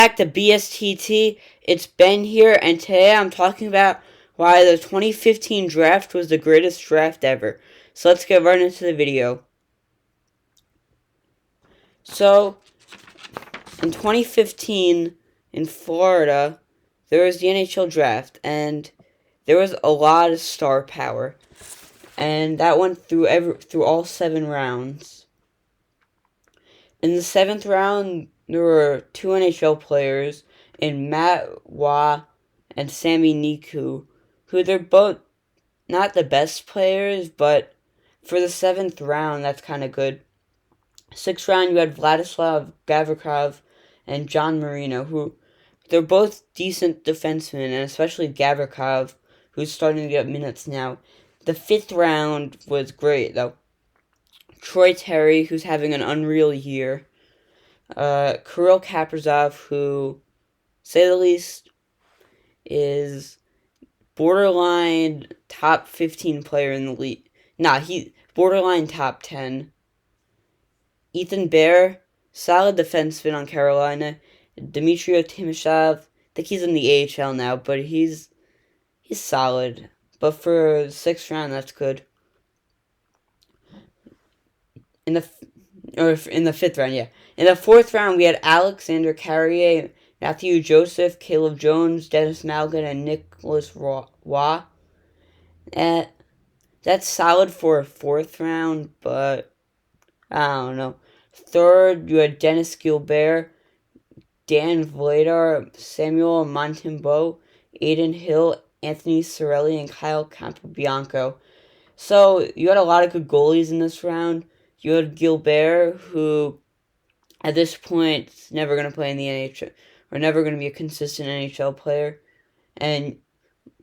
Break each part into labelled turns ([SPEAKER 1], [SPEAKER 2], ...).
[SPEAKER 1] Back to BSTT. It's Ben here, and today I'm talking about why the 2015 draft was the greatest draft ever. So let's get right into the video. So, in 2015, in Florida, there was the NHL draft, and there was a lot of star power. And that went through all 7 rounds. In the 7th round, there were 2 NHL players in Matt Waugh and Sami Niku, who they're both not the best players, but for the 7th round, that's kind of good. 6th round, you had Vladislav Gavrikov and John Marino, who they're both decent defensemen, and especially Gavrikov, who's starting to get minutes now. The 5th round was great, though. Troy Terry, who's having an unreal year. Kirill Kaprizov, who, say the least, is borderline top 15 player in the league. He borderline top 10. Ethan Bear, solid defenseman on Carolina. Dmitry Timashov, I think he's in the AHL now, but he's solid. But for 6th round, that's good. In the 5th round, yeah. In the 4th round, we had Alexander Carrier, Matthew Joseph, Caleb Jones, Dennis Malgin, and Nicholas Waugh. That's solid for a 4th round, but I don't know. 3rd, you had Dennis Gilbert, Dan Vladar, Samuel Montembeault, Aiden Hill, Anthony Cirelli, and Kyle Capobianco. So you had a lot of good goalies in this round. You had Gilbert, who at this point is never going to play in the NHL, or never going to be a consistent NHL player. And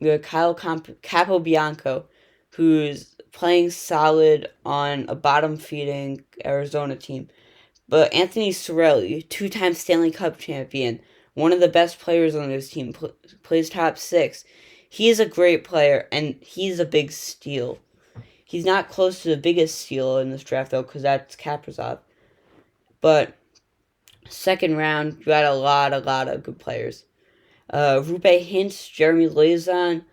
[SPEAKER 1] you had Kyle Capobianco, who's playing solid on a bottom-feeding Arizona team. But Anthony Cirelli, 2-time Stanley Cup champion, one of the best players on this team, plays top 6. He's a great player, and he's a big steal. He's not close to the biggest steal in this draft, though, because that's Kaprizov. But 2nd round, you had a lot of good players. Rupe Hintz, Jeremy Lauzon,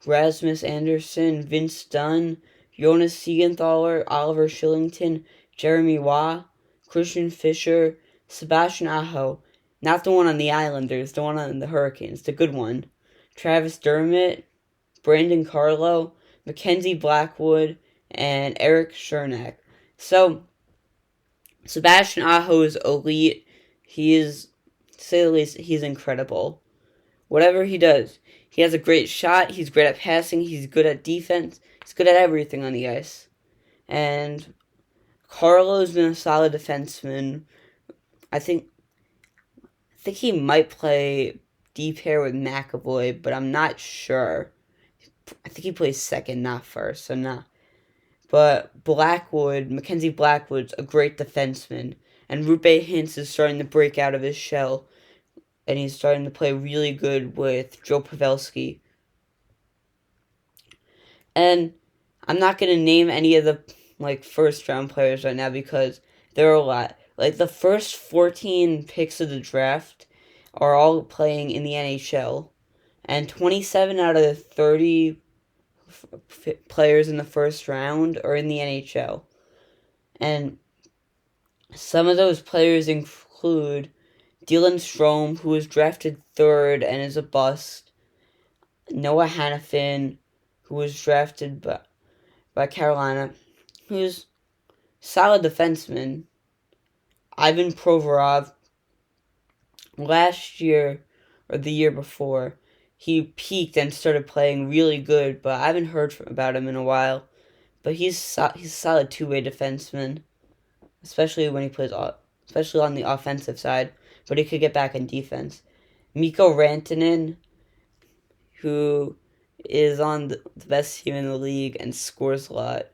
[SPEAKER 1] Rasmus Anderson, Vince Dunn, Jonas Siegenthaler, Oliver Shillington, Jeremy Waugh, Christian Fischer, Sebastian Aho, not the one on the Islanders, the one on the Hurricanes, the good one. Travis Dermott, Brandon Carlo, Mackenzie Blackwood, and Eric Chernak. So, Sebastian Aho is elite. He is, to say the least, he's incredible. Whatever he does, he has a great shot, he's great at passing, he's good at defense, he's good at everything on the ice. And Carlo's been a solid defenseman. I think he might play D pair with McAvoy, but I'm not sure. I think he plays 2nd, not 1st, so nah. But Mackenzie Blackwood's a great defenseman, and Rupe Hintz is starting to break out of his shell, and he's starting to play really good with Joe Pavelski. And I'm not going to name any of the 1st round players right now because there are a lot. The first 14 picks of the draft are all playing in the NHL, and 27 out of the 30 players in the 1st round are in the NHL. And some of those players include Dylan Strome, who was drafted 3rd and is a bust. Noah Hannafin, who was drafted by Carolina, who's solid defenseman. Ivan Provorov, last year or the year before, he peaked and started playing really good, but I haven't heard about him in a while. But he's a solid 2-way defenseman, especially when he plays, especially on the offensive side. But he could get back in defense. Mikko Rantanen, who is on the best team in the league and scores a lot.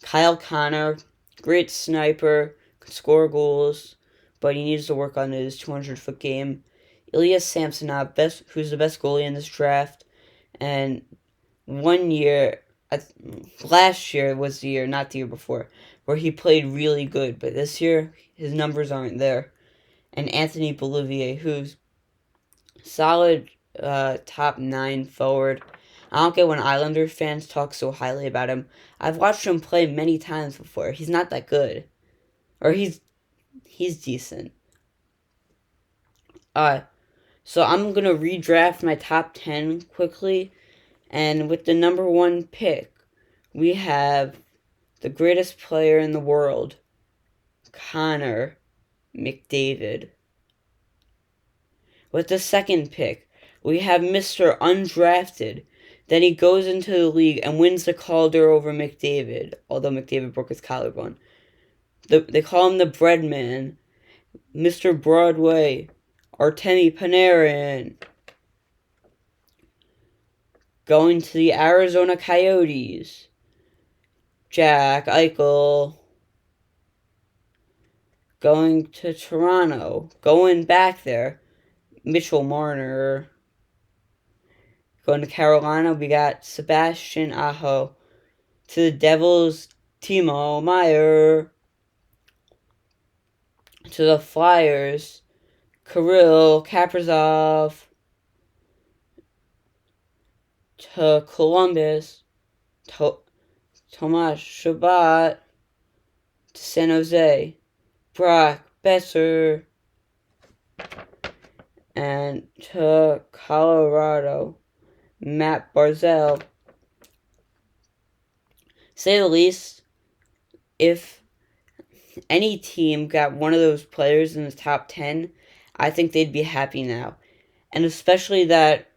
[SPEAKER 1] Kyle Connor, great sniper, can score goals, but he needs to work on his 200-foot game. Ilya Samsonov, who's the best goalie in this draft, and last year was the year, not the year before, where he played really good, but this year his numbers aren't there. and Anthony Bolivier, who's solid top 9 forward. I don't get when Islander fans talk so highly about him. I've watched him play many times before. He's not that good. Or he's decent. So I'm going to redraft my top 10 quickly. And with the number 1 pick, we have the greatest player in the world, Connor McDavid. With the 2nd pick, we have Mr. Undrafted. Then he goes into the league and wins the Calder over McDavid, although McDavid broke his collarbone. They call him the Bread Man, Mr. Broadway, Artemi Panarin. Going to the Arizona Coyotes, Jack Eichel. Going to Toronto, going back there, Mitchell Marner. Going to Carolina, we got Sebastian Aho. To the Devils, Timo Meier. To the Flyers, Kirill Kaprizov. To Columbus, Tomas Chabot. To San Jose, Brock Besser. And to Colorado, Matt Barzal. Say the least, if any team got one of those players in the top 10, I think they'd be happy now. And especially that,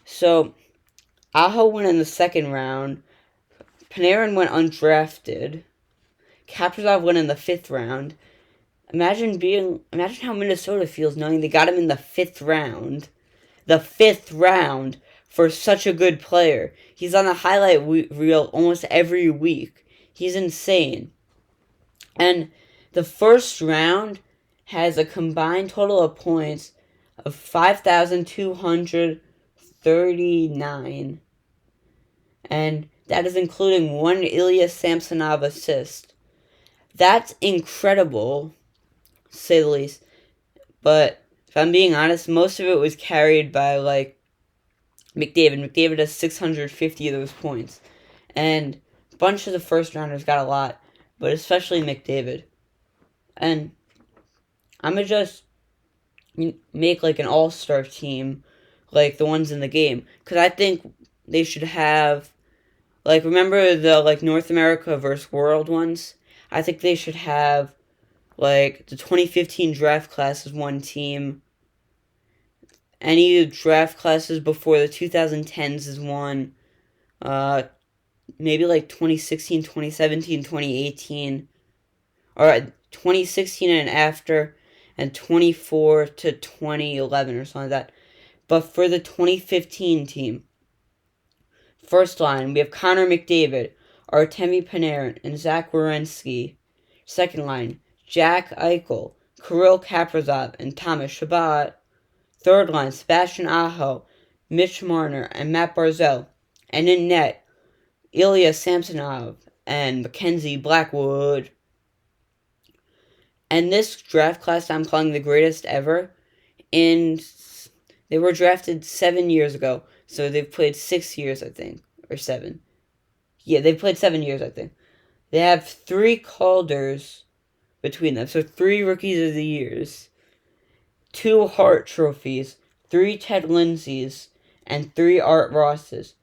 [SPEAKER 1] so, Aho went in the 2nd round, Panarin went undrafted, Kaprizov went in the 5th round. Imagine how Minnesota feels knowing they got him in the 5th round. The 5th round for such a good player. He's on the highlight reel almost every week. He's insane. And the 1st round has a combined total of points of 5,239. And that is including 1 Ilya Samsonov assist. That's incredible, to say the least. But if I'm being honest, most of it was carried by, McDavid. McDavid has 650 of those points. And a bunch of the 1st rounders got a lot, but especially McDavid. And I'm going to just make, an all-star team, like the ones in the game. Because I think they should have, remember the, North America versus World ones? I think they should have, the 2015 draft class as one team. Any draft classes before the 2010s is one. Maybe 2016, 2017, 2018. Or 2016 and after. And 24 to 2011 or something like that. But for the 2015 team, 1st line, we have Connor McDavid, Artemi Panarin, and Zach Werenski. 2nd line, Jack Eichel, Kirill Kaprizov, and Thomas Chabot. 3rd line, Sebastian Aho, Mitch Marner, and Matt Barzal. And in net, Ilya Samsonov and Mackenzie Blackwood. And this draft class I'm calling the greatest ever. They were drafted 7 years ago, so they've played 6 years, I think, or 7. Yeah, they've played 7 years, I think. They have 3 Calders between them, so 3 Rookies of the Years, 2 Hart trophies, 3 Ted Lindsays, and 3 Art Rosses.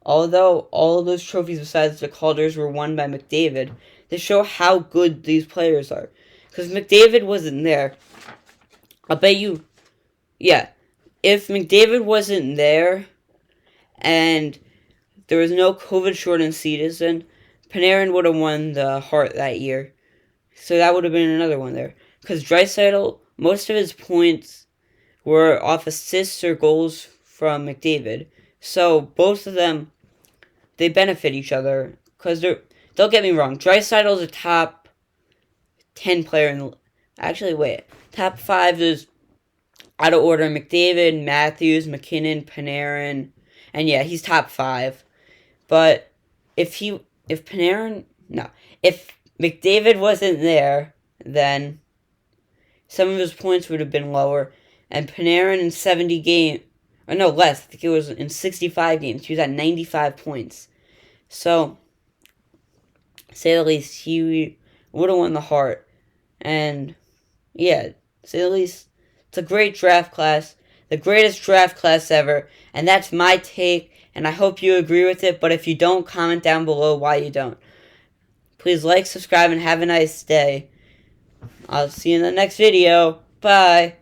[SPEAKER 1] Although all of those trophies besides the Calders were won by McDavid, they show how good these players are. Because McDavid wasn't there. I'll bet you, yeah, if McDavid wasn't there and there was no COVID-shortened season, Panarin would have won the Hart that year. So that would have been another one there. Because Draisaitl, most of his points were off assists or goals from McDavid. So both of them, they benefit each other. Because don't get me wrong, Draisaitl's a top 10 player in the... Actually, wait. Top 5 is out of order. McDavid, Matthews, McKinnon, Panarin. And yeah, he's top 5. But if McDavid wasn't there, then some of his points would have been lower. And Panarin in 70 games, or no, less, I think it was in 65 games, he was at 95 points. So, to say the least, he would have won the Hart. And, yeah, to say the least, it's a great draft class, the greatest draft class ever, and that's my take, and I hope you agree with it, but if you don't, comment down below why you don't. Please like, subscribe, and have a nice day. I'll see you in the next video. Bye.